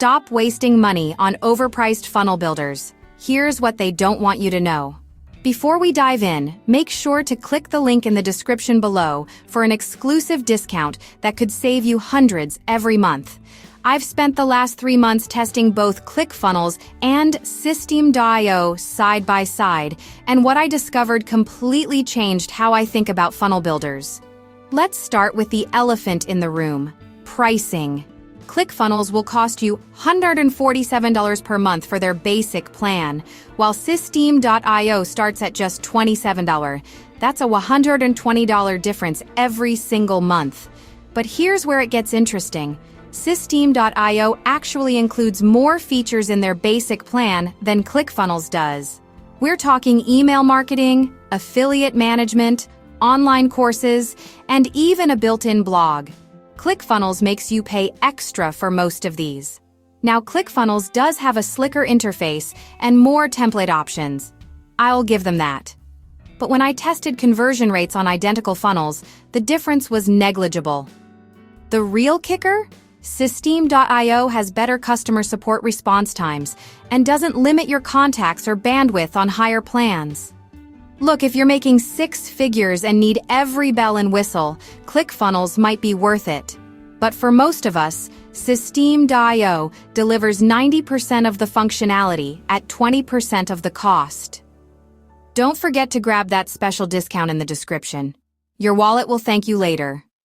Stop wasting money on overpriced funnel builders. Here's what they don't want you to know. Before we dive in, make sure to click the link in the description below for an exclusive discount that could save you hundreds every month. I've spent the last 3 months testing both ClickFunnels and Systeme.io side by side, and what I discovered completely changed how I think about funnel builders. Let's start with the elephant in the room: pricing. ClickFunnels will cost you $147 per month for their basic plan, while Systeme.io starts at just $27. That's a $120 difference every single month. But here's where it gets interesting. Systeme.io actually includes more features in their basic plan than ClickFunnels does. We're talking email marketing, affiliate management, online courses, and even a built-in blog. ClickFunnels makes you pay extra for most of these. Now, ClickFunnels does have a slicker interface and more template options. I'll give them that. But when I tested conversion rates on identical funnels, the difference was negligible. The real kicker? Systeme.io has better customer support response times and doesn't limit your contacts or bandwidth on higher plans. Look, if you're making 6 figures and need every bell and whistle, ClickFunnels might be worth it. But for most of us, Systeme.io delivers 90% of the functionality at 20% of the cost. Don't forget to grab that special discount in the description. Your wallet will thank you later.